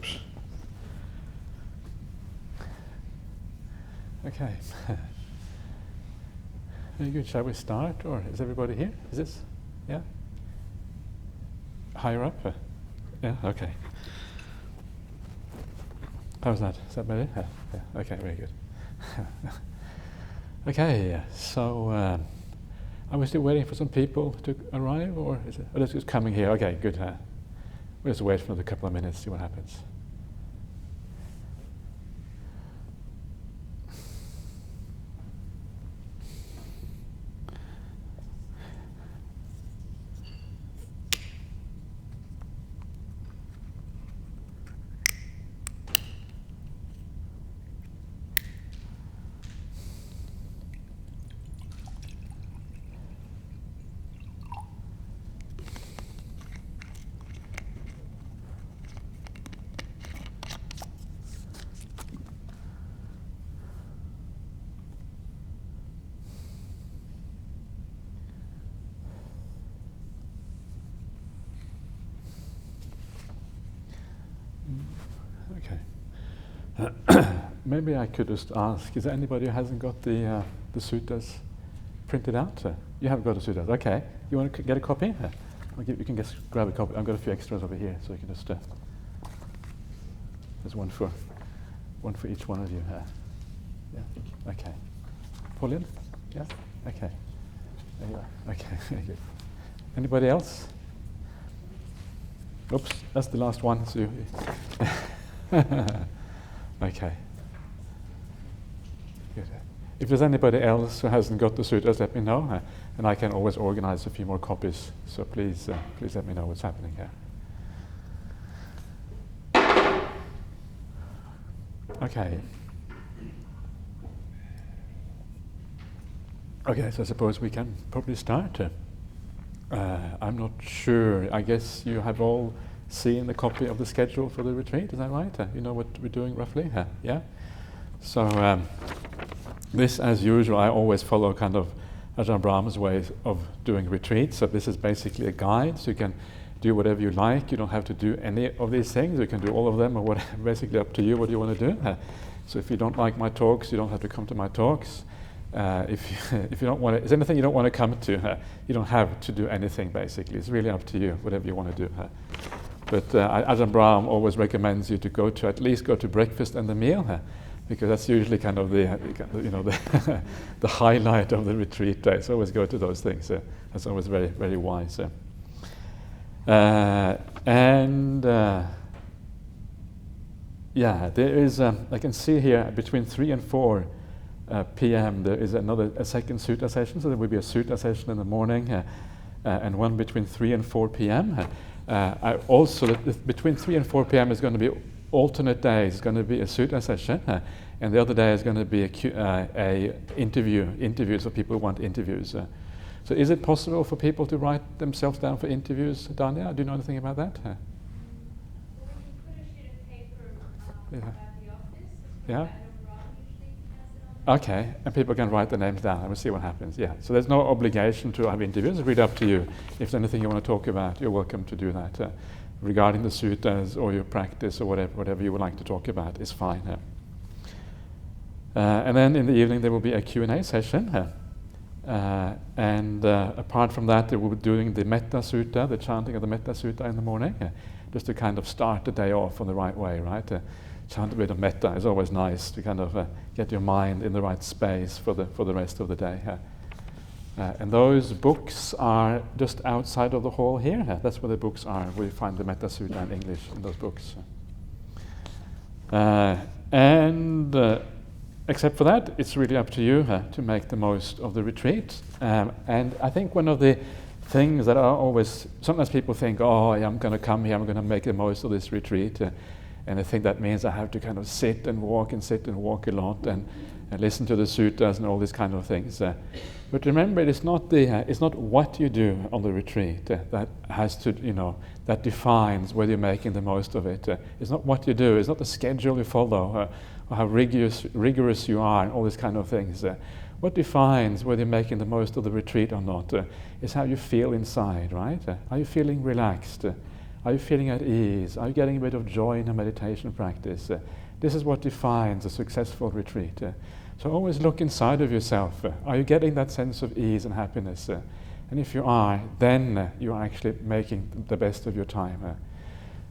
Oops. Okay. Very good. Shall we start, or is everybody here? Is this? Yeah? Higher up? Yeah? Okay. How's that? Is that better? Yeah. Okay, very good. Okay, so are we still waiting for some people to arrive, or is it? Oh, they're just coming here. Okay, good. We'll just wait for another couple of minutes, see what happens. Okay. Maybe I could just ask, is there anybody who hasn't got the suttas printed out? You have got the suttas, okay. You want to get a copy? You can just grab a copy. I've got a few extras over here, so you can just, there's one for each one of you. Yeah, okay. Pauline? Yeah, okay. There you are, okay, very good. Anybody else? Oops, that's the last one, so okay. Good. If there's anybody else who hasn't got the sutras, let me know, and I can always organize a few more copies. So please let me know what's happening here. Okay. Okay, so I suppose we can probably start. I'm not sure. I guess you have all seen the copy of the schedule for the retreat, is that right? You know what we're doing roughly? Yeah? So this, as usual, I always follow kind of Ajahn Brahm's way of doing retreats. So this is basically a guide, so you can do whatever you like. You don't have to do any of these things. You can do all of them, or whatever, basically up to you what you want to do. So if you don't like my talks, you don't have to come to my talks. If you don't want to, is anything you don't want to come to, you don't have to do anything basically. It's really up to you, whatever you want to do. But Ajahn Brahm always recommends you to at least go to breakfast and the meal, because that's usually kind of the the highlight of the retreat day. So always go to those things. That's always very, very wise. Yeah, there is. I can see here between 3 and 4 p.m. there is a second sutta session. So there will be a sutta session in the morning, and one between 3 and 4 p.m. Also, between 3 and 4 p.m. is going to be alternate days. It's going to be a sutta session, and the other day is going to be interviews for people who want interviews. So is it possible for people to write themselves down for interviews, Danya? Do you know anything about that? Well, we put a sheet of paper Yeah. at the office. Yeah. Ajahn Brahmali usually has it on. Okay, and people can write their names down and we'll see what happens. Yeah, so there's no obligation to have interviews. It's really up to you. If there's anything you want to talk about, you're welcome to do that. Regarding the suttas or your practice or whatever you would like to talk about is fine. And then in the evening there will be a Q&A session. And apart from that, they will be doing the Metta Sutta, the chanting of the Metta Sutta in the morning, just to kind of start the day off on the right way, right? Chant a bit of metta is always nice to kind of get your mind in the right space for the rest of the day. And those books are just outside of the hall here. That's where the books are. We find the Metta Sutta in English in those books. Except for that, it's really up to you to make the most of the retreat. And I think one of the things that are always, sometimes people think, oh, I'm going to come here, I'm going to make the most of this retreat. And I think that means I have to kind of sit and walk a lot and listen to the suttas and all these kind of things. But remember, it's not what you do on the retreat that has to, that defines whether you're making the most of it. It's not what you do, it's not the schedule you follow, or how rigorous you are, and all these kind of things. What defines whether you're making the most of the retreat or not is how you feel inside, right? Are you feeling relaxed? Are you feeling at ease? Are you getting a bit of joy in a meditation practice? This is what defines a successful retreat. So always look inside of yourself. Are you getting that sense of ease and happiness? And if you are, then you are actually making the best of your time.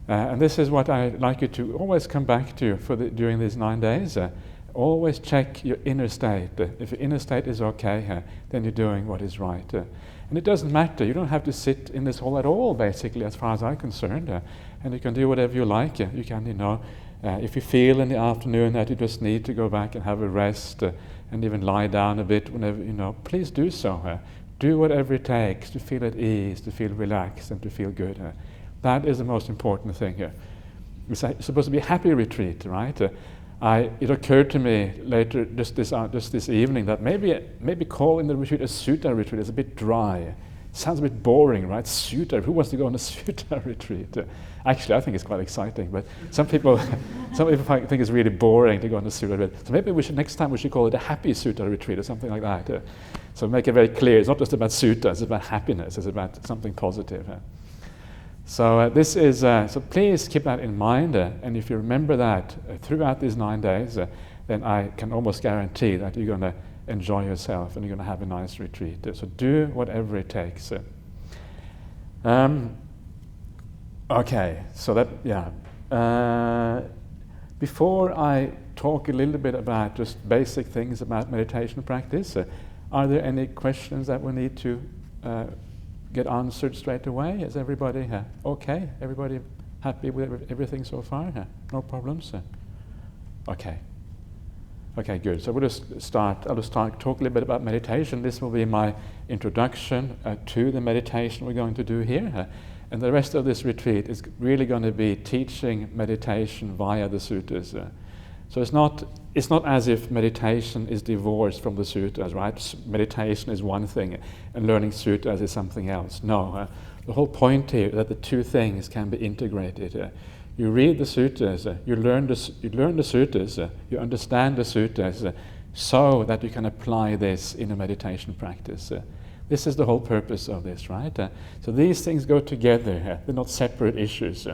And this is what I'd like you to always come back to during these 9 days. Always check your inner state. If your inner state is okay, then you're doing what is right. And it doesn't matter. You don't have to sit in this hall at all, basically, as far as I'm concerned. And you can do whatever you like. You can, if you feel in the afternoon that you just need to go back and have a rest and even lie down a bit whenever, please do so. Do whatever it takes to feel at ease, to feel relaxed, and to feel good. That is the most important thing here. It's supposed to be a happy retreat, right? It occurred to me later, just this evening, that maybe calling the retreat a sutta retreat is a bit dry. Sounds a bit boring, right? Sutta. Who wants to go on a sutta retreat? Actually, I think it's quite exciting, but some people think it's really boring to go on a sutta retreat. So maybe next time we should call it a happy sutta retreat or something like that. So make it very clear. It's not just about sutta. It's about happiness. It's about something positive. So this is. So please keep that in mind. And if you remember that throughout these 9 days, then I can almost guarantee that you're going to enjoy yourself and you're going to have a nice retreat. So do whatever it takes. Okay, so that, before I talk a little bit about just basic things about meditation practice, are there any questions that we need to get answered straight away? Is everybody okay? Everybody happy with everything so far? No problems? Okay. Okay, good. So I'll just talk a little bit about meditation. This will be my introduction to the meditation we're going to do here. And the rest of this retreat is really going to be teaching meditation via the suttas. So it's not as if meditation is divorced from the suttas, right? Meditation is one thing and learning suttas is something else. No, the whole point here is that the two things can be integrated. You read the suttas, you learn the suttas, you understand the suttas, so that you can apply this in a meditation practice. This is the whole purpose of this, right? So these things go together. They're not separate issues.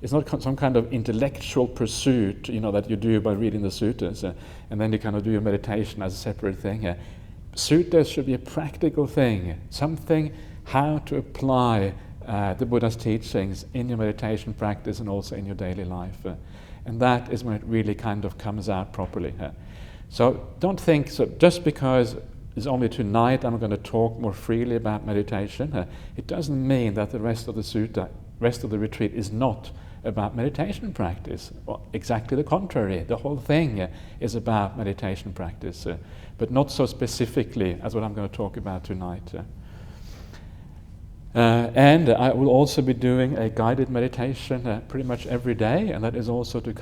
It's not some kind of intellectual pursuit, that you do by reading the suttas, and then you kind of do your meditation as a separate thing. Suttas should be a practical thing, something how to apply the Buddha's teachings in your meditation practice and also in your daily life. And that is when it really kind of comes out properly. So don't think, just because it's only tonight I'm going to talk more freely about meditation, it doesn't mean that the rest of the retreat is not about meditation practice. Well, exactly the contrary. The whole thing is about meditation practice, but not so specifically as what I'm going to talk about tonight. And I will also be doing a guided meditation pretty much every day, and that is also to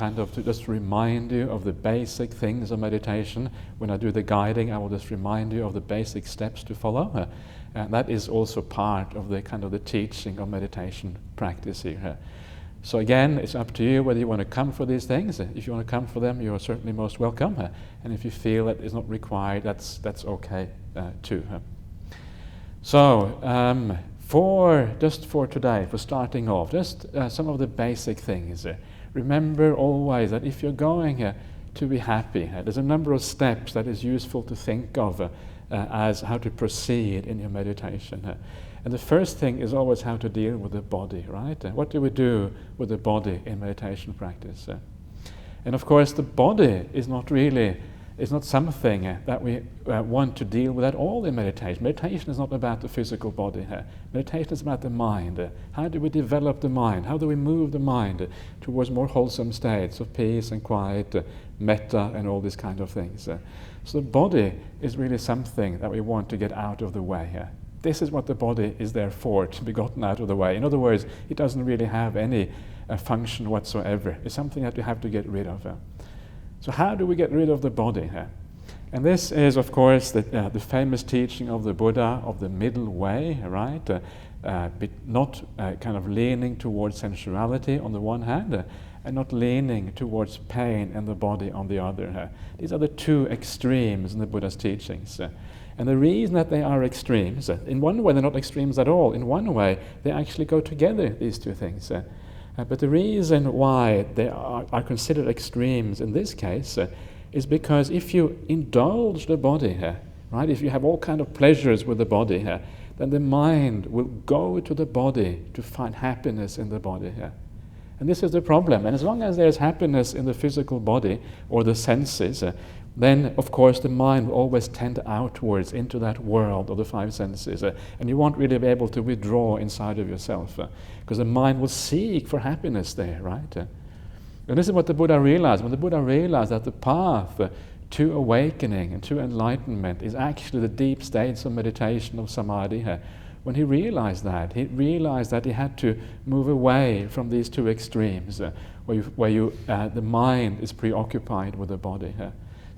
just remind you of the basic things of meditation. When I do the guiding, I will just remind you of the basic steps to follow. And that is also part of the teaching of meditation practice here. So again, it's up to you whether you want to come for these things. If you want to come for them, you are certainly most welcome. And if you feel that it's not required, that's okay too. So. For today, for starting off, just some of the basic things. Remember always that if you're going to be happy, there's a number of steps that is useful to think of as how to proceed in your meditation. And the first thing is always how to deal with the body, right? What do we do with the body in meditation practice? And of course, the body is not something that we want to deal with at all in meditation. Meditation is not about the physical body. Meditation is about the mind. How do we develop the mind? How do we move the mind towards more wholesome states of peace and quiet, metta, and all these kind of things? So the body is really something that we want to get out of the way. This is what the body is there for, to be gotten out of the way. In other words, it doesn't really have any function whatsoever. It's something that you have to get rid of. So how do we get rid of the body? And this is, of course, the famous teaching of the Buddha of the middle way, right? Not kind of leaning towards sensuality on the one hand, and not leaning towards pain in the body on the other. These are the two extremes in the Buddha's teachings. And the reason that they are extremes, in one way they're not extremes at all. In one way, they actually go together, these two things. But the reason why they are considered extremes in this case is because if you indulge the body here, right, if you have all kind of pleasures with the body here, then the mind will go to the body to find happiness in the body here. And this is the problem. And as long as there's happiness in the physical body or the senses, then of course the mind will always tend outwards into that world of the five senses, and you won't really be able to withdraw inside of yourself, because the mind will seek for happiness there, right? And this is what the Buddha realized. When the Buddha realized that the path to awakening and to enlightenment is actually the deep states of meditation, of samadhi, when he realized that he had to move away from these two extremes, where the mind is preoccupied with the body.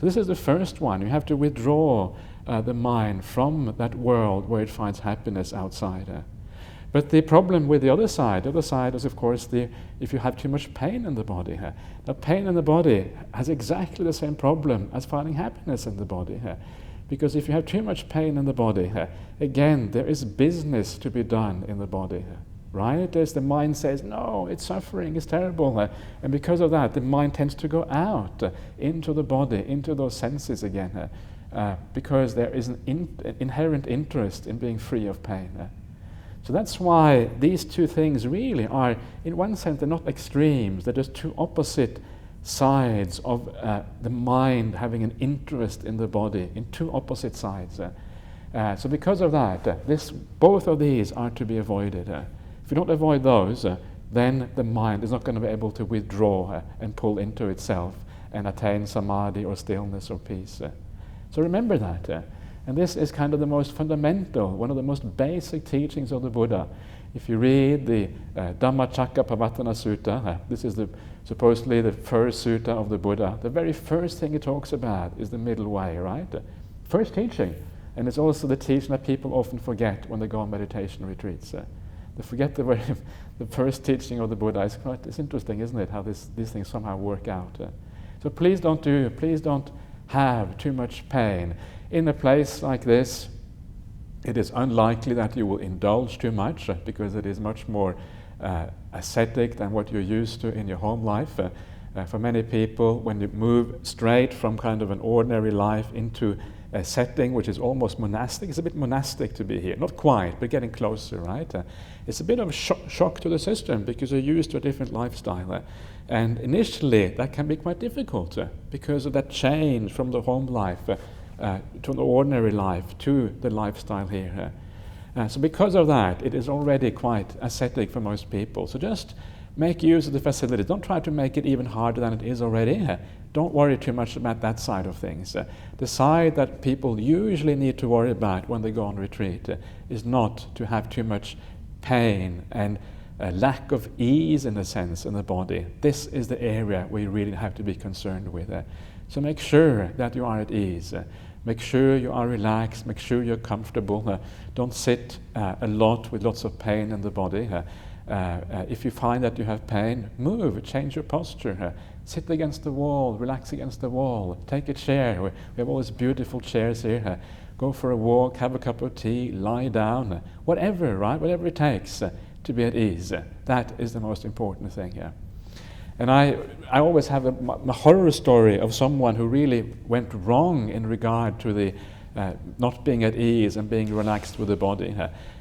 So this is the first one. You have to withdraw the mind from that world where it finds happiness outside. But the problem with the other side is, of course, if you have too much pain in the body. Now, pain in the body has exactly the same problem as finding happiness in the body. Because if you have too much pain in the body, again, there is business to be done in the body. Right? As the mind says, no, it's suffering, it's terrible. And because of that, the mind tends to go out into the body, into those senses again, because there is an inherent interest in being free of pain. So that's why these two things really are, in one sense, they're not extremes, they're just two opposite sides of the mind having an interest in the body, in two opposite sides. So because of that, both of these are to be avoided. If you don't avoid those, then the mind is not going to be able to withdraw and pull into itself and attain samadhi or stillness or peace. So remember that. And this is kind of the most fundamental, one of the most basic teachings of the Buddha. If you read the Dhammacakkappavattana Sutta, this is supposedly the first sutta of the Buddha, the very first thing it talks about is the middle way, right? First teaching. And it's also the teaching that people often forget when they go on meditation retreats. They forget the first teaching of the Buddha. It's interesting, isn't it, how these things somehow work out. So please don't have too much pain. In a place like this, it is unlikely that you will indulge too much, because it is much more ascetic than what you're used to in your home life. For many people, when you move straight from kind of an ordinary life into a setting which is almost monastic, it's a bit monastic to be here. Not quite, but getting closer, right? It's a bit of a shock to the system, because you're used to a different lifestyle. And initially, that can be quite difficult because of that change from the home life to the ordinary life to the lifestyle here. So because of that, it is already quite ascetic for most people. So just make use of the facilities. Don't try to make it even harder than it is already. Don't worry too much about that side of things. The side that people usually need to worry about when they go on retreat is not to have too much pain and a lack of ease, in a sense, in the body. This is the area where you really have to be concerned with. So make sure that you are at ease. Make sure you are relaxed. Make sure you're comfortable. Don't sit a lot with lots of pain in the body. If you find that you have pain, move, change your posture. Sit against the wall, relax against the wall. Take a chair. We have all these beautiful chairs here. Go for a walk, have a cup of tea, lie down. Whatever, right? Whatever it takes to be at ease. That is the most important thing here. And I always have a horror story of someone who really went wrong in regard to the not being at ease and being relaxed with the body.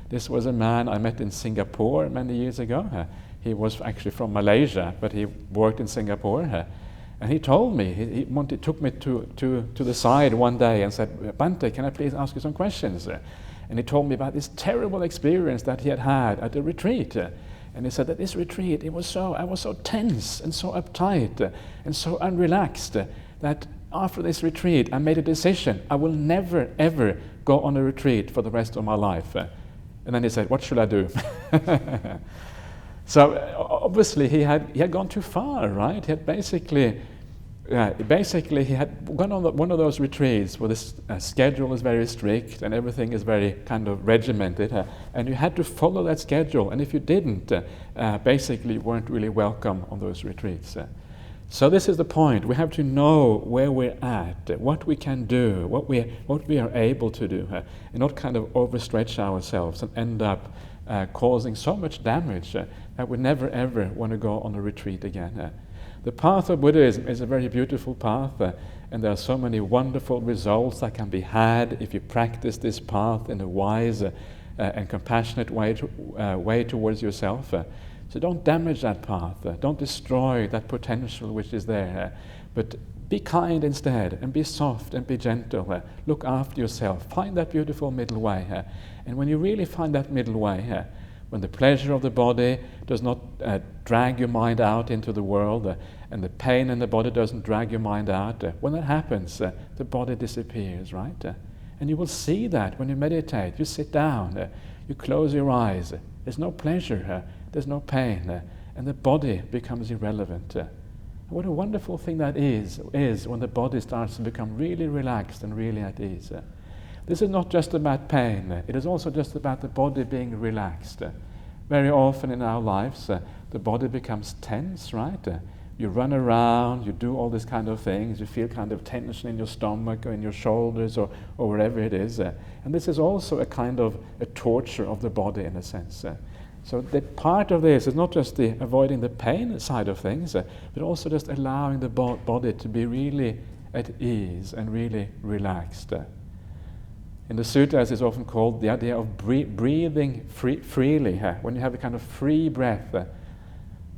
This was a man I met in Singapore many years ago. He was actually from Malaysia, but he worked in Singapore. And he told me, he took me to the side one day and said, "Bhante, can I please ask you some questions?" And he told me about this terrible experience that he had at a retreat. And he said that this retreat, I was so tense and so uptight and so unrelaxed that after this retreat I made a decision. I will never ever go on a retreat for the rest of my life. And then he said, "What should I do?" So obviously he had gone too far, right? He had basically he had gone on one of those retreats where the schedule is very strict and everything is very kind of regimented, and you had to follow that schedule. And if you didn't, basically you weren't really welcome on those retreats. So this is the point. We have to know where we're at, what we can do, what we are able to do, and not kind of overstretch ourselves and end up causing so much damage that we never ever want to go on a retreat again. The path of Buddhism is a very beautiful path, and there are so many wonderful results that can be had if you practice this path in a wise and compassionate way towards yourself. So don't damage that path, don't destroy that potential which is there, but be kind instead, and be soft and be gentle. Look after yourself, find that beautiful middle way. And when you really find that middle way, when the pleasure of the body does not drag your mind out into the world, and the pain in the body doesn't drag your mind out, when that happens, the body disappears, right? And you will see that when you meditate. You sit down, you close your eyes, there's no pleasure, there's no pain, and the body becomes irrelevant. What a wonderful thing that is when the body starts to become really relaxed and really at ease. This is not just about pain, it is also just about the body being relaxed. Very often in our lives, the body becomes tense, right? You run around, you do all these kind of things, you feel kind of tension in your stomach or in your shoulders or wherever it is. And this is also a kind of a torture of the body in a sense. So the part of this is not just the avoiding the pain side of things, but also just allowing the body to be really at ease and really relaxed. In the sutras, it's often called the idea of breathing freely. When you have a kind of free breath,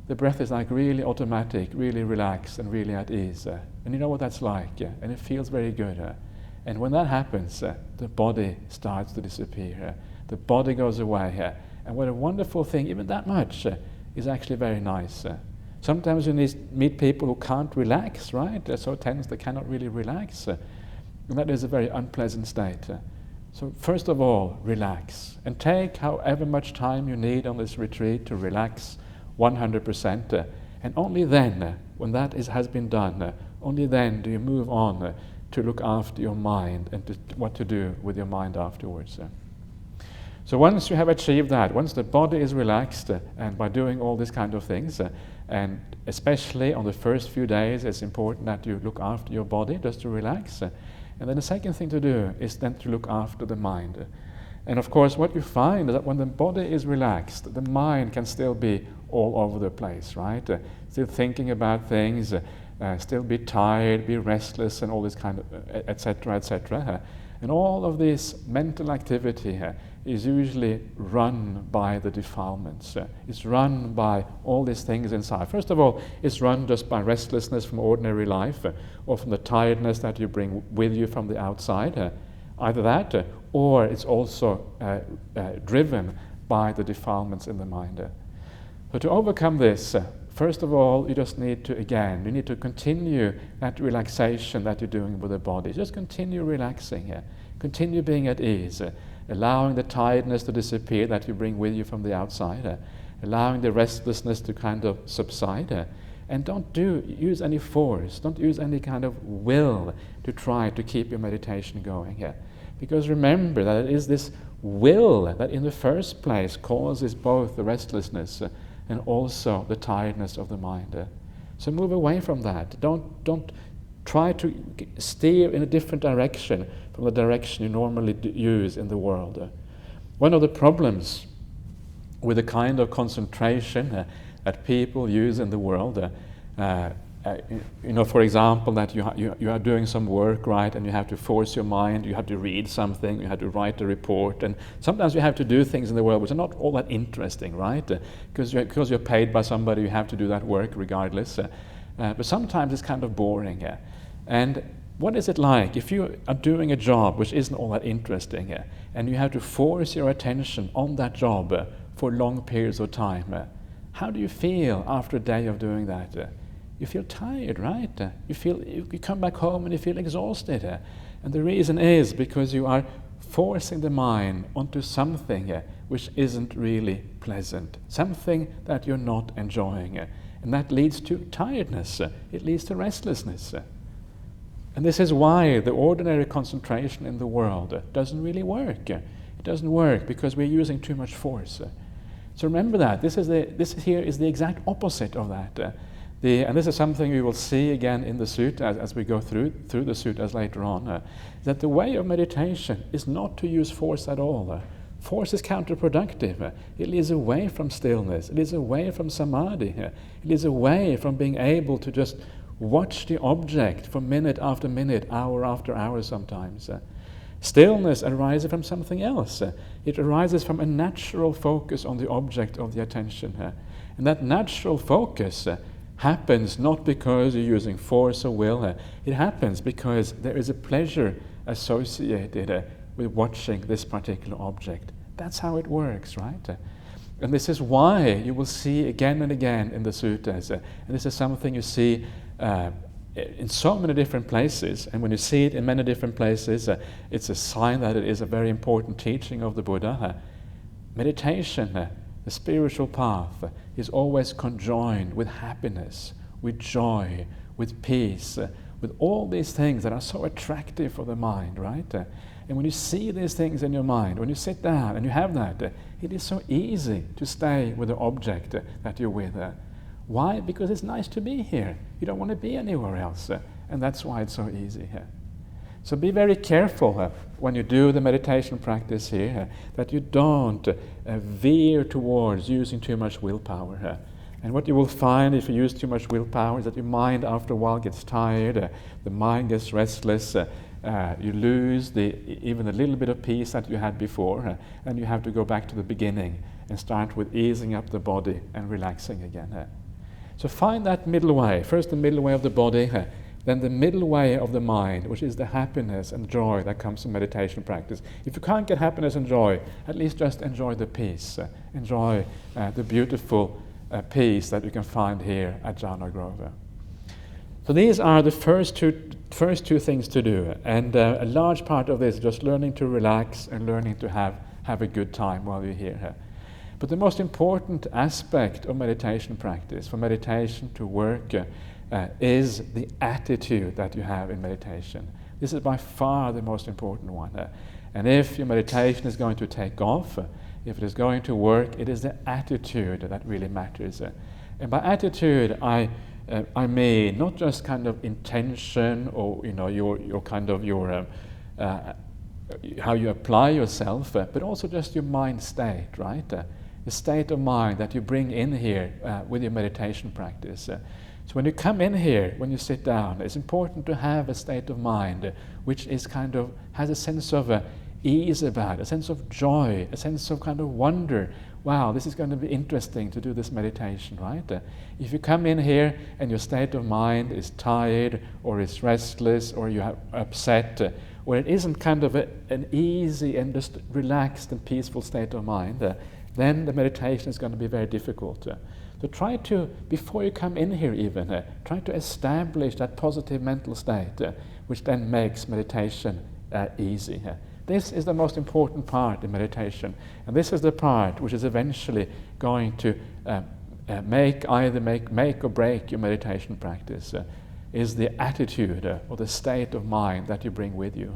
the breath is like really automatic, really relaxed, and really at ease. And you know what that's like, and it feels very good. And when that happens, the body starts to disappear. The body goes away. And what a wonderful thing, even that much, is actually very nice. Sometimes you meet people who can't relax, right? They're so tense they cannot really relax. And that is a very unpleasant state. So first of all, relax. And take however much time you need on this retreat to relax 100%. And only then, when that has been done, only then do you move on to look after your mind and what to do with your mind afterwards. So once you have achieved that, once the body is relaxed, and by doing all these kind of things, and especially on the first few days, it's important that you look after your body just to relax. And then the second thing to do is then to look after the mind. And of course, what you find is that when the body is relaxed, the mind can still be all over the place, right? Still thinking about things, still be tired, be restless, and all this kind of, etc., etc. And all of this mental activity is usually run by the defilements. It's run by all these things inside. First of all, it's run just by restlessness from ordinary life, or from the tiredness that you bring with you from the outside. Either that, or it's also driven by the defilements in the mind. So to overcome this, first of all, you just need to continue that relaxation that you're doing with the body. Just continue relaxing, continue being at ease, allowing the tiredness to disappear that you bring with you from the outside, allowing the restlessness to kind of subside, and don't use any force, don't use any kind of will to try to keep your meditation going. Because remember that it is this will that in the first place causes both the restlessness and also the tiredness of the mind. So move away from that. Don't try to steer in a different direction from the direction you normally use in the world. One of the problems with the kind of concentration that people use in the world, for example, that you are doing some work, right, and you have to force your mind, you have to read something, you have to write a report, and sometimes you have to do things in the world which are not all that interesting, right? Because you're paid by somebody, you have to do that work regardless. But sometimes it's kind of boring. And what is it like if you are doing a job which isn't all that interesting, and you have to force your attention on that job for long periods of time? How do you feel after a day of doing that? You feel tired, right? You come back home and you feel exhausted. And the reason is because you are forcing the mind onto something which isn't really pleasant, something that you're not enjoying. And that leads to tiredness. It leads to restlessness. And this is why the ordinary concentration in the world doesn't really work. It doesn't work because we're using too much force. So remember that. This here is the exact opposite of that. And this is something we will see again in the sutta as we go through the suttas later on, that the way of meditation is not to use force at all. Force is counterproductive. It leads away from stillness. It leads away from samadhi. It leads away from being able to just watch the object for minute after minute, hour after hour sometimes. Stillness arises from something else. It arises from a natural focus on the object of the attention. And that natural focus happens not because you're using force or will. It happens because there is a pleasure associated with watching this particular object. That's how it works, right? And this is why you will see again and again in the suttas, and this is something you see in so many different places, and when you see it in many different places, it's a sign that it is a very important teaching of the Buddha. Meditation, the spiritual path, is always conjoined with happiness, with joy, with peace, with all these things that are so attractive for the mind, right? And when you see these things in your mind, when you sit down and you have that, it is so easy to stay with the object that you're with. Why? Because it's nice to be here. You don't want to be anywhere else. And that's why it's so easy here. So be very careful when you do the meditation practice here, that you don't veer towards using too much willpower. And what you will find if you use too much willpower is that your mind after a while gets tired, the mind gets restless, you lose even a little bit of peace that you had before, and you have to go back to the beginning and start with easing up the body and relaxing again. So find that middle way. First the middle way of the body, then the middle way of the mind, which is the happiness and joy that comes from meditation practice. If you can't get happiness and joy, at least just enjoy the peace. Enjoy the beautiful peace that you can find here at Jhana Grove. So these are the first two things to do, and a large part of this is just learning to relax and learning to have a good time while you're here. But the most important aspect of meditation practice, for meditation to work, is the attitude that you have in meditation. This is by far the most important one. And if your meditation is going to take off, if it is going to work, it is the attitude that really matters. And by attitude, I mean not just kind of intention or your kind of your how you apply yourself, but also just your mind state, right? The state of mind that you bring in here with your meditation practice. So when you come in here, when you sit down, it's important to have a state of mind which is kind of has a sense of ease about it, a sense of joy, a sense of kind of wonder. Wow, this is going to be interesting to do this meditation, right? If you come in here and your state of mind is tired or is restless or you are upset, or it isn't kind of an easy and just relaxed and peaceful state of mind, then the meditation is going to be very difficult. So try to, before you come in here even, try to establish that positive mental state, which then makes meditation easy. This is the most important part in meditation, and this is the part which is eventually going to make or break your meditation practice, is the attitude or the state of mind that you bring with you.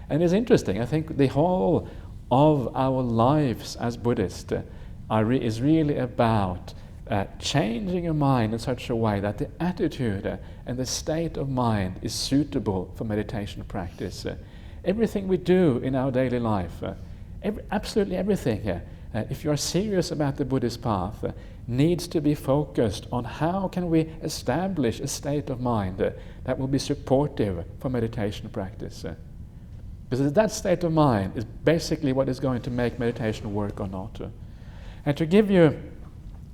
And it's interesting, I think the whole of our lives as Buddhists is really about changing your mind in such a way that the attitude and the state of mind is suitable for meditation practice. Everything we do in our daily life, absolutely everything, if you are serious about the Buddhist path, needs to be focused on how can we establish a state of mind that will be supportive for meditation practice. Because that state of mind is basically what is going to make meditation work or not. And to give you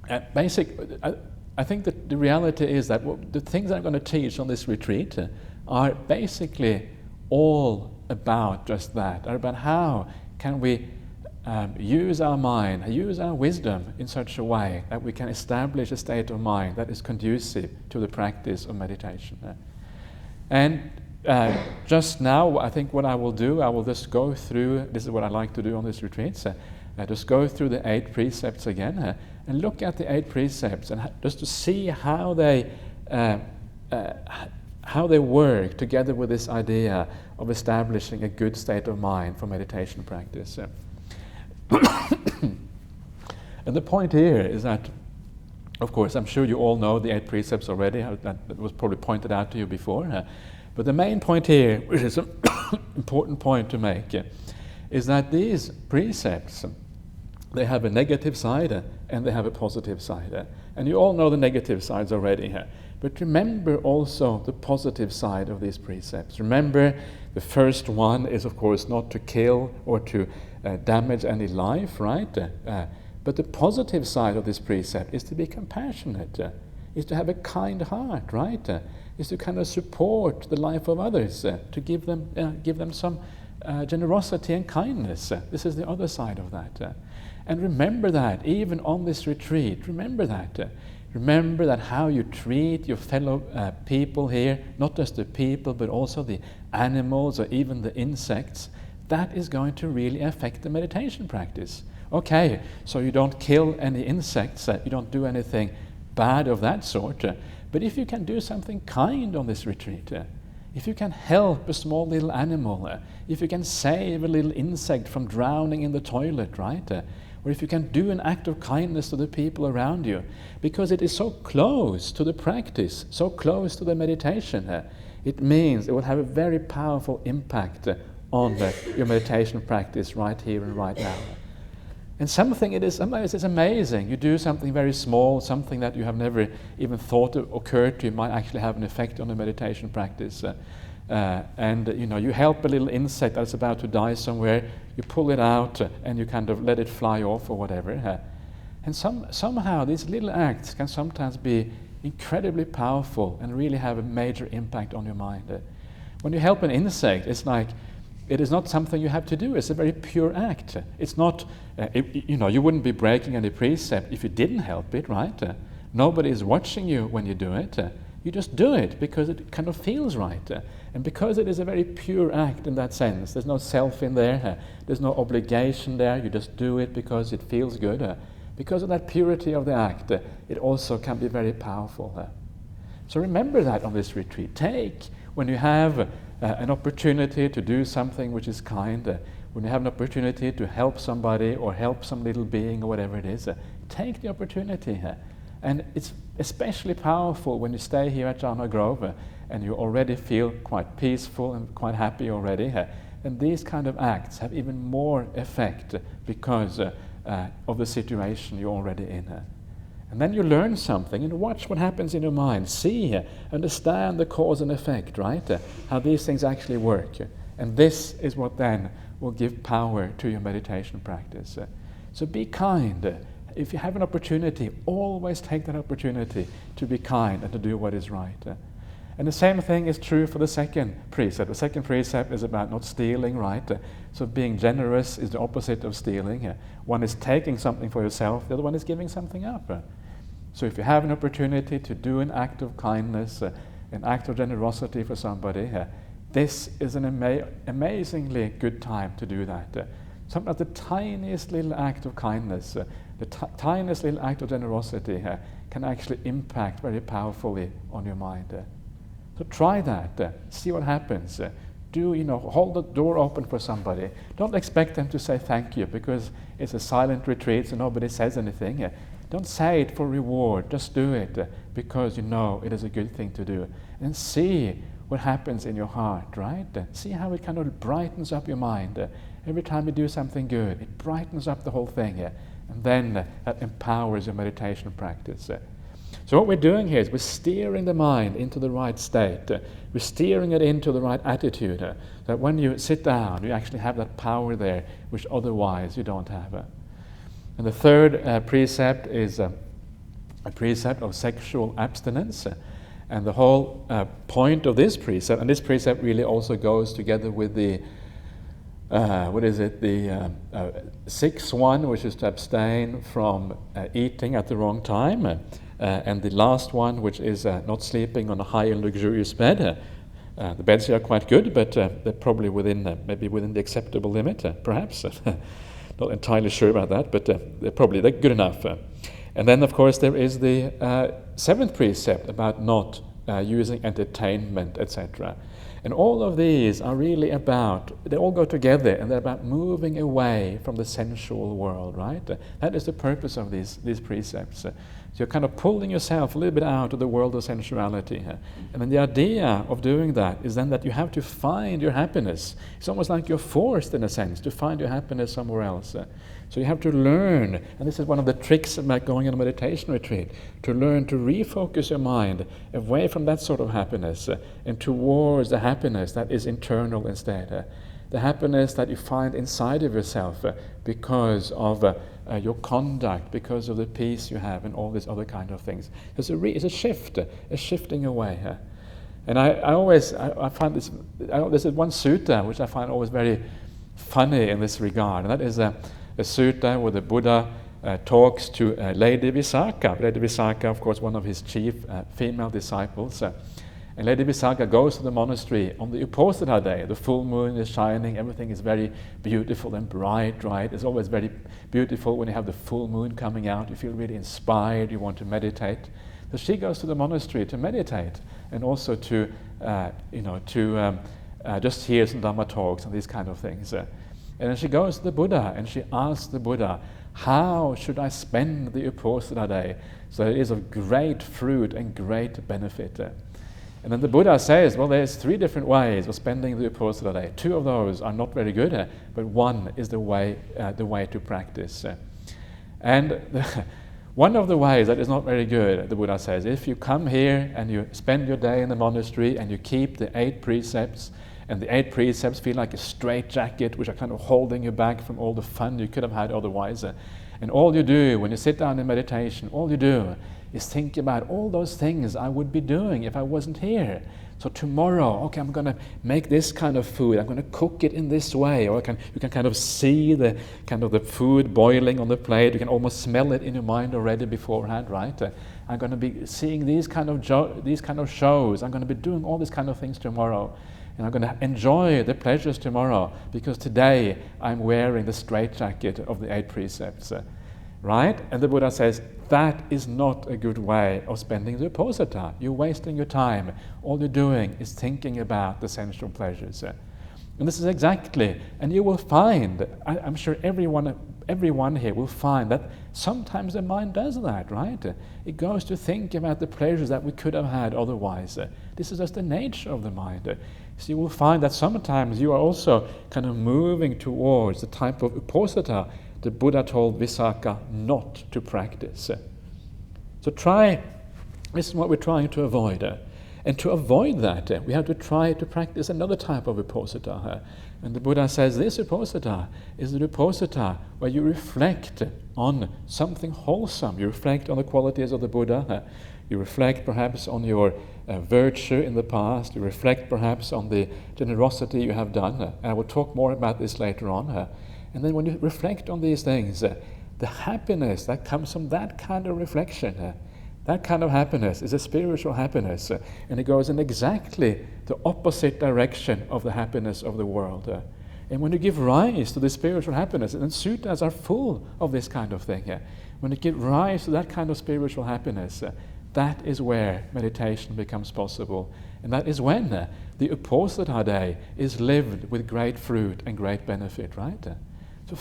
a basic, I think that the reality is that the things I'm going to teach on this retreat are basically all about just that, are about how can we use our mind, use our wisdom in such a way that we can establish a state of mind that is conducive to the practice of meditation. And just now, I think what I will do, I will just go through, this is what I like to do on these retreats, just go through the 8 precepts again and look at the 8 precepts and just to see how they work together with this idea of establishing a good state of mind for meditation practice. And the point here is that, of course, I'm sure you all know the 8 precepts already, that was probably pointed out to you before, but the main point here, which is an important point to make, is that these precepts, they have a negative side and they have a positive side. And you all know the negative sides already here. But remember also the positive side of these precepts. Remember, the first one is, of course, not to kill or to damage any life, right? But the positive side of this precept is to be compassionate, is to have a kind heart, right? Is to kind of support the life of others, to give them some generosity and kindness. This is the other side of that. And remember that, even on this retreat, remember that. Remember that how you treat your fellow people here, not just the people, but also the animals or even the insects, that is going to really affect the meditation practice. Okay, so you don't kill any insects, you don't do anything bad of that sort, but if you can do something kind on this retreat, if you can help a small little animal, if you can save a little insect from drowning in the toilet, right? Or if you can do an act of kindness to the people around you, because it is so close to the practice, so close to the meditation, it means it will have a very powerful impact on your meditation practice right here and right now. And sometimes it's amazing. You do something very small, something that you have never even thought occurred to you might actually have an effect on the meditation practice. And you help a little insect that's about to die somewhere, you pull it out and you kind of let it fly off or whatever. And somehow these little acts can sometimes be incredibly powerful and really have a major impact on your mind. When you help an insect, it's like, it is not something you have to do. It's a very pure act. It's not, you wouldn't be breaking any precept if you didn't help it, right? Nobody is watching you when you do it. You just do it because it kind of feels right. And because it is a very pure act in that sense, there's no self in there, there's no obligation there, you just do it because it feels good. Because of that purity of the act, it also can be very powerful. So remember that on this retreat. When you have an opportunity to do something which is kind, when you have an opportunity to help somebody or help some little being or whatever it is, take the opportunity. And it's especially powerful when you stay here at Jhana Grove and you already feel quite peaceful and quite happy already. And these kind of acts have even more effect because of the situation you're already in. And then you learn something and watch what happens in your mind. See, understand the cause and effect, right? How these things actually work. And this is what then will give power to your meditation practice. So be kind. If you have an opportunity, always take that opportunity to be kind and to do what is right. And the same thing is true for the second precept. The second precept is about not stealing, right? So being generous is the opposite of stealing. One is taking something for yourself, the other one is giving something up. So if you have an opportunity to do an act of kindness, an act of generosity for somebody, this is an amazingly good time to do that. Sometimes the tiniest little act of kindness, the tiniest little act of generosity can actually impact very powerfully on your mind. So try that, see what happens. Hold the door open for somebody. Don't expect them to say thank you because it's a silent retreat so nobody says anything. Don't say it for reward, just do it because you know it is a good thing to do. And see what happens in your heart, right? See how it kind of brightens up your mind. Every time you do something good, it brightens up the whole thing. And then that empowers your meditation practice. So what we're doing here is we're steering the mind into the right state. We're steering it into the right attitude. That when you sit down, you actually have that power there, which otherwise you don't have. And the third precept is a precept of sexual abstinence. And the whole point of this precept, and this precept really also goes together with the the sixth one, which is to abstain from eating at the wrong time, and the last one, which is not sleeping on a high and luxurious bed. The beds here are quite good, but they're probably maybe within the acceptable limit, perhaps. Not entirely sure about that, but they're good enough. And then, of course, there is the seventh precept about not using entertainment, etc. And all of these are really about, they all go together, and they're about moving away from the sensual world, right? That is the purpose of these precepts. So you're kind of pulling yourself a little bit out of the world of sensuality. And then the idea of doing that is then that you have to find your happiness. It's almost like you're forced, in a sense, to find your happiness somewhere else. So you have to learn, and this is one of the tricks about going on a meditation retreat, to learn to refocus your mind away from that sort of happiness and towards the happiness that is internal instead. The happiness that you find inside of yourself because of your conduct, because of the peace you have, and all these other kind of things. It's a shift, a shifting away. And I find this, there's one sutta which I find always very funny in this regard, and that is a sutta where the Buddha talks to Lady Visakha. Lady Visakha, of course, one of his chief female disciples. And Lady Visakha goes to the monastery on the Uposatha day. The full moon is shining, everything is very beautiful and bright, right? It's always very beautiful when you have the full moon coming out. You feel really inspired, you want to meditate. So she goes to the monastery to meditate, and also to just hear some Dhamma talks and these kind of things. And then she goes to the Buddha and she asks the Buddha, how should I spend the Uposatha day so that it is of great fruit and great benefit? And then the Buddha says, well, there's 3 different ways of spending the Uposatha day. 2 of those are not very good, but one is the way to practice. One of the ways that is not very good, the Buddha says, if you come here and you spend your day in the monastery and you keep the 8 precepts, and the 8 precepts feel like a straitjacket which are kind of holding you back from all the fun you could have had otherwise. And all you do when you sit down in meditation, all you do is think about all those things I would be doing if I wasn't here. So tomorrow, okay, I'm going to make this kind of food. I'm going to cook it in this way. Or you can kind of see the food boiling on the plate. You can almost smell it in your mind already beforehand, right? I'm going to be seeing these kind of shows. I'm going to be doing all these kind of things tomorrow. And I'm going to enjoy the pleasures tomorrow because today I'm wearing the straitjacket of the 8 precepts, right? And the Buddha says, that is not a good way of spending the Uposatha. You're wasting your time. All you're doing is thinking about the sensual pleasures. And this is exactly, and you will find, I'm sure everyone here will find that sometimes the mind does that, right? It goes to think about the pleasures that we could have had otherwise. This is just the nature of the mind. So you will find that sometimes you are also kind of moving towards the type of Uposatha the Buddha told Visakha not to practice. So this is what we're trying to avoid. And to avoid that, we have to try to practice another type of Uposatha. And the Buddha says this Uposatha is the Uposatha where you reflect on something wholesome. You reflect on the qualities of the Buddha. You reflect perhaps on your virtue in the past. You reflect perhaps on the generosity you have done. And I will talk more about this later on. And then when you reflect on these things, the happiness that comes from that kind of reflection, that kind of happiness is a spiritual happiness, and it goes in exactly the opposite direction of the happiness of the world. And when you give rise to this spiritual happiness, and suttas are full of this kind of thing, when you give rise to that kind of spiritual happiness, that is where meditation becomes possible. And that is when the Uposatha day is lived with great fruit and great benefit, right? So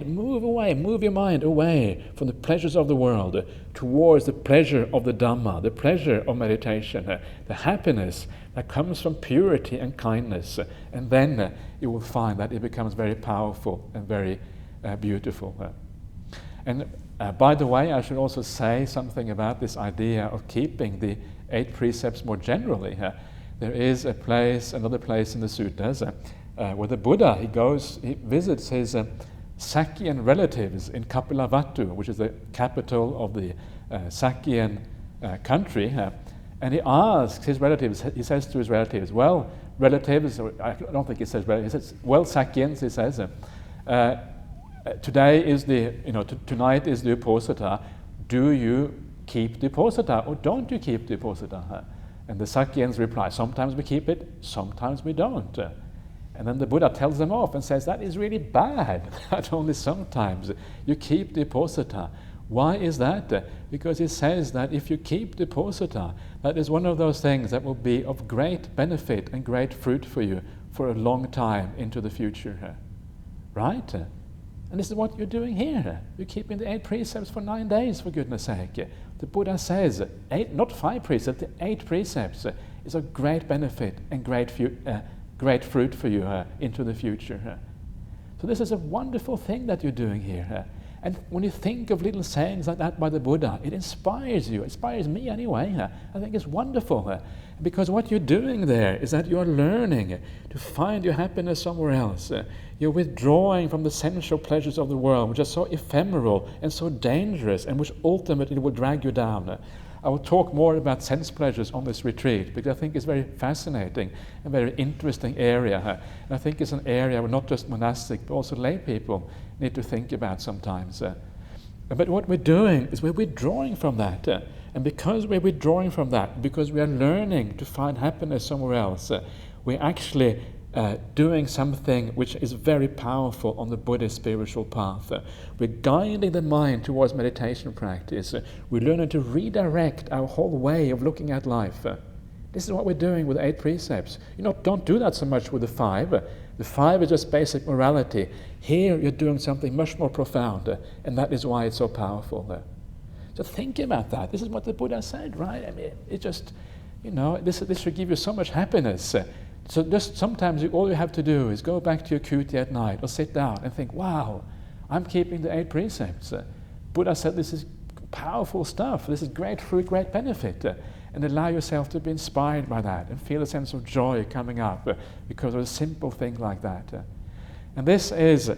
move your mind away from the pleasures of the world towards the pleasure of the Dhamma, the pleasure of meditation, the happiness that comes from purity and kindness. And then you will find that it becomes very powerful and very beautiful. And by the way, I should also say something about this idea of keeping the 8 precepts more generally. There is another place in the suttas where the Buddha, he visits his Sakyan relatives in Kapilavatthu, which is the capital of the Sakyan country, and he asks his relatives, he says to his relatives, well, relatives, I don't think he says relatives, he says, well, Sakyans, he says, tonight is the Uposatha, do you keep the Uposatha or don't you keep the Uposatha? And the Sakyans reply, sometimes we keep it, sometimes we don't. And then the Buddha tells them off and says, that is really bad, that only sometimes you keep the Uposatha. Why is that? Because it says that if you keep the posita, that is one of those things that will be of great benefit and great fruit for you for a long time into the future. Right? And this is what you're doing here. You're keeping the 8 precepts for 9 days, for goodness sake. The Buddha says, 8, not 5 precepts, the 8 precepts is of great benefit and great fruit for you into the future. So this is a wonderful thing that you're doing here. And when you think of little sayings like that by the Buddha, it inspires you. It inspires me anyway. I think it's wonderful. Because what you're doing there is that you're learning to find your happiness somewhere else. You're withdrawing from the sensual pleasures of the world, which are so ephemeral and so dangerous, and which ultimately will drag you down. I will talk more about sense pleasures on this retreat, because I think it's very fascinating and very interesting area. I think it's an area where not just monastic, but also lay people need to think about sometimes. But what we're doing is we're withdrawing from that. And because we're withdrawing from that, because we are learning to find happiness somewhere else, we're actually doing something which is very powerful on the Buddhist spiritual path. We're guiding the mind towards meditation practice. We're learning to redirect our whole way of looking at life. This is what we're doing with 8 precepts. Don't do that so much with the 5. The 5 is just basic morality. Here you're doing something much more profound, and that is why it's so powerful. So think about that. This is what the Buddha said, right? I mean, it just, this should give you so much happiness. So just sometimes all you have to do is go back to your kuti at night or sit down and think, wow, I'm keeping the 8 precepts. Buddha said this is powerful stuff. This is great fruit, great benefit. And allow yourself to be inspired by that and feel a sense of joy coming up because of a simple thing like that. And this is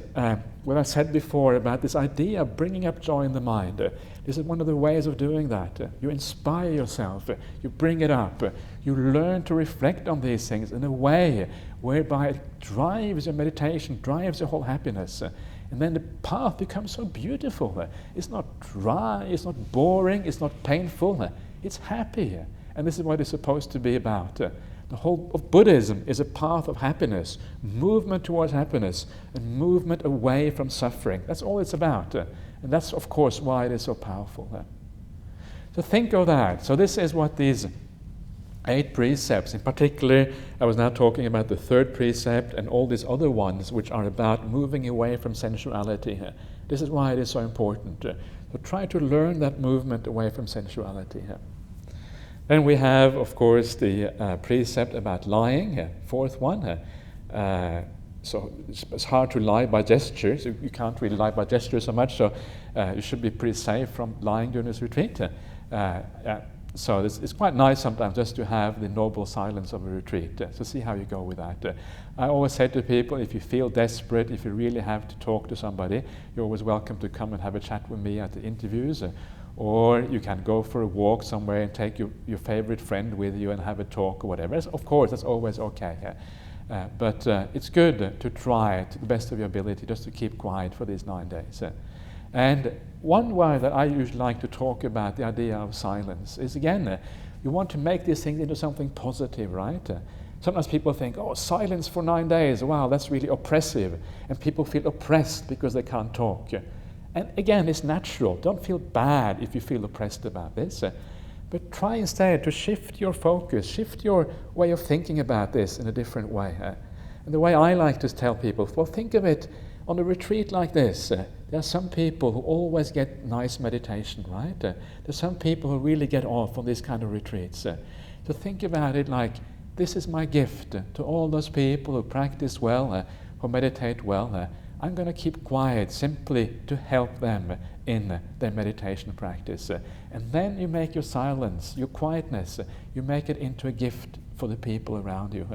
what I said before about this idea of bringing up joy in the mind. This is one of the ways of doing that. You inspire yourself, you bring it up, you learn to reflect on these things in a way whereby it drives your meditation, drives your whole happiness. And then the path becomes so beautiful. It's not dry, it's not boring, it's not painful, it's happy. And this is what it's supposed to be about. The whole of Buddhism is a path of happiness, movement towards happiness, and movement away from suffering. That's all it's about. And that's, of course, why it is so powerful. So think of that. So this is what these 8 precepts, in particular, I was now talking about the 3rd precept and all these other ones which are about moving away from sensuality. This is why it is so important. So try to learn that movement away from sensuality. Then we have, of course, the precept about lying, 4th one. So it's hard to lie by gestures. You can't really lie by gestures so much, so you should be pretty safe from lying during this retreat. So it's quite nice sometimes just to have the noble silence of a retreat. So see how you go with that. I always say to people, if you feel desperate, if you really have to talk to somebody, you're always welcome to come and have a chat with me at the interviews. Or you can go for a walk somewhere and take your favorite friend with you and have a talk or whatever. Of course, that's always okay. But it's good to try to the best of your ability just to keep quiet for these 9 days. And one way that I usually like to talk about the idea of silence is, again, you want to make these things into something positive, right? Sometimes people think, silence for 9 days, wow, that's really oppressive. And people feel oppressed because they can't talk. And again, it's natural. Don't feel bad if you feel oppressed about this. But try instead to shift your focus, shift your way of thinking about this in a different way. And the way I like to tell people, well, think of it on a retreat like this. There are some people who always get nice meditation, right? There's some people who really get off on these kind of retreats. So think about it like, this is my gift to all those people who practice well, who meditate well. I'm going to keep quiet simply to help them in their meditation practice. And then you make your silence, your quietness, you make it into a gift for the people around you.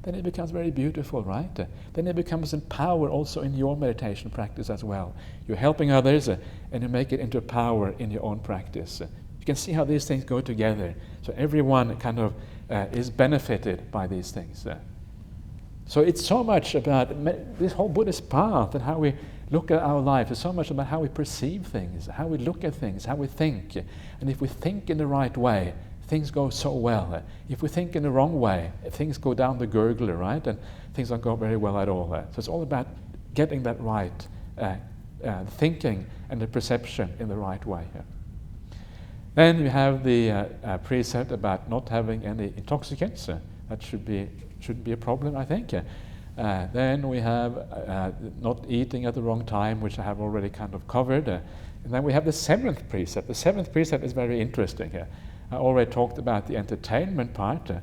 Then it becomes very beautiful, right? Then it becomes a power also in your meditation practice as well. You're helping others and you make it into a power in your own practice. You can see how these things go together. So everyone kind of is benefited by these things. So it's so much about this whole Buddhist path and how we look at our life. It's so much about how we perceive things, how we look at things, how we think. And if we think in the right way, things go so well. If we think in the wrong way, things go down the gurgler, right? And things don't go very well at all. So it's all about getting that right thinking and the perception in the right way. Then you have the precept about not having any intoxicants. That shouldn't be a problem, I think. Then we have not eating at the wrong time, which I have already kind of covered. And then we have the seventh precept. The seventh precept is very interesting here. I already talked about the entertainment part, but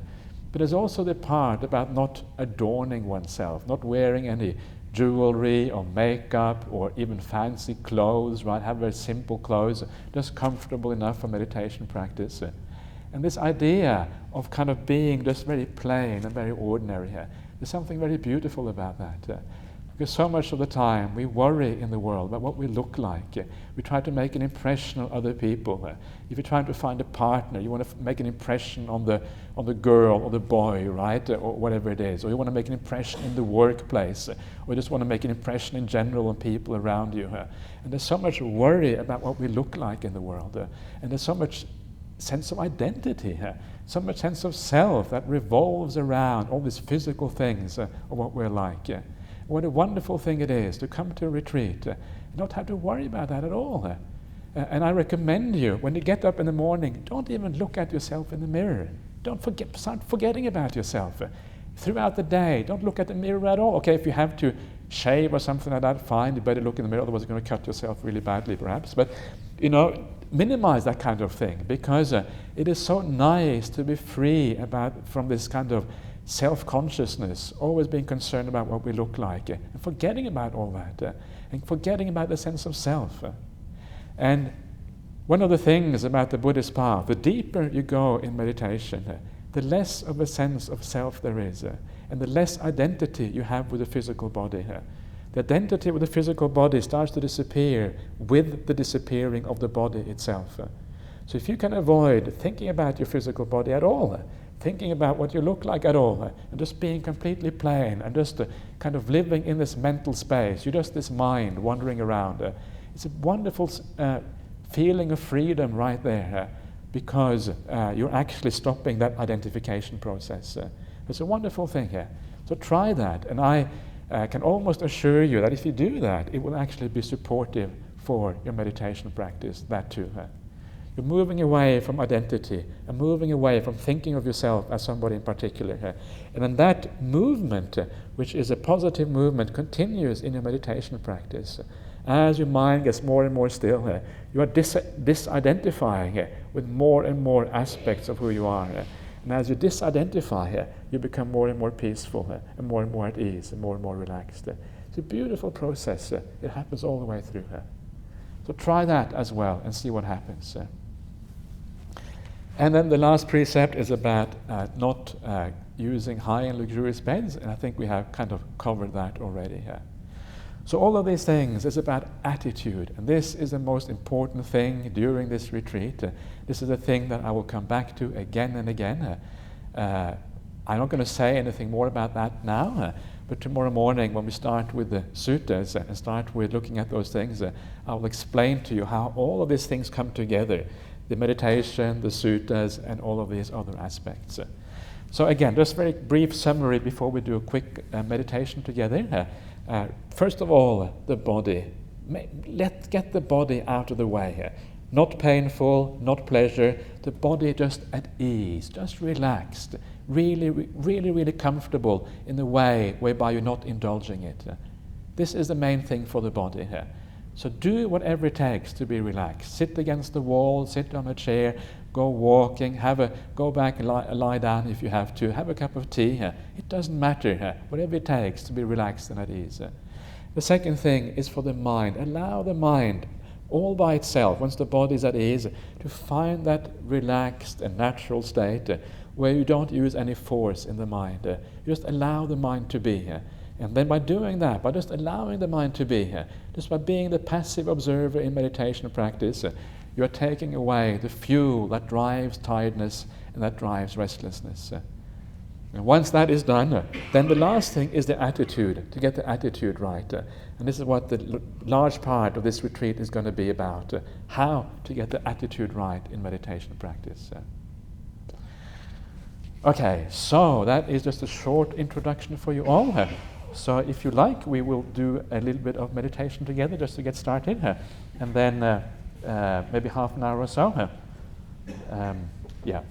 there's also the part about not adorning oneself, not wearing any jewelry or makeup or even fancy clothes, right? Have very simple clothes, just comfortable enough for meditation practice. And this idea of kind of being just very plain and very ordinary here, there's something very beautiful about that. Because so much of the time we worry in the world about what we look like. We try to make an impression on other people. If you're trying to find a partner, you want to make an impression on the girl or the boy, right? Or whatever it is. Or you want to make an impression in the workplace. Or you just want to make an impression in general on people around you. And there's so much worry about what we look like in the world. And there's so much sense of identity, so much sense of self that revolves around all these physical things of what we're like. What a wonderful thing it is to come to a retreat and not have to worry about that at all. And I recommend you, when you get up in the morning, don't even look at yourself in the mirror. Start forgetting about yourself. Throughout the day, don't look at the mirror at all. Okay, if you have to shave or something like that, fine, you better look in the mirror, otherwise you're going to cut yourself really badly perhaps. But, minimize that kind of thing, because it is so nice to be free from this kind of self-consciousness, always being concerned about what we look like, and forgetting about all that, and forgetting about the sense of self. And one of the things about the Buddhist path, the deeper you go in meditation, the less of a sense of self there is, and the less identity you have with the physical body. The identity with the physical body starts to disappear with the disappearing of the body itself. So if you can avoid thinking about your physical body at all, thinking about what you look like at all, and just being completely plain, and just kind of living in this mental space, you're just this mind wandering around. It's a wonderful feeling of freedom right there, because you're actually stopping that identification process. It's a wonderful thing here. So try that, and I can almost assure you that if you do that, it will actually be supportive for your meditation practice, that too. You're moving away from identity and moving away from thinking of yourself as somebody in particular. And then that movement, which is a positive movement, continues in your meditation practice. As your mind gets more and more still, you are disidentifying with more and more aspects of who you are. And as you disidentify, you become more and more peaceful and more at ease and more relaxed. It's a beautiful process. It happens all the way through. So try that as well and see what happens. And then the last precept is about not using high and luxurious beds, and I think we have kind of covered that already. So all of these things is about attitude, and this is the most important thing during this retreat. This is a thing that I will come back to again and again. I'm not going to say anything more about that now, but tomorrow morning when we start with the suttas and start with looking at those things, I will explain to you how all of these things come together, the meditation, the suttas, and all of these other aspects. So again, just a very brief summary before we do a quick meditation together. First of all, the body. Let's get the body out of the way. Not painful, not pleasure. The body just at ease, just relaxed, really comfortable in the way whereby you're not indulging it. This is the main thing for the body here. So do whatever it takes to be relaxed. Sit against the wall, sit on a chair, go walking, go back and lie down if you have to, have a cup of tea. It doesn't matter, whatever it takes to be relaxed and at ease. The second thing is for the mind. Allow the mind all by itself, once the body is at ease, to find that relaxed and natural state where you don't use any force in the mind. You just allow the mind to be here. And then by doing that, by just allowing the mind to be here, just by being the passive observer in meditation practice, you are taking away the fuel that drives tiredness and that drives restlessness. And once that is done, then the last thing is the attitude, to get the attitude right. And this is what the large part of this retreat is going to be about, how to get the attitude right in meditation practice. Okay, so that is just a short introduction for you all. So if you like, we will do a little bit of meditation together just to get started, and then maybe half an hour or so. Yeah.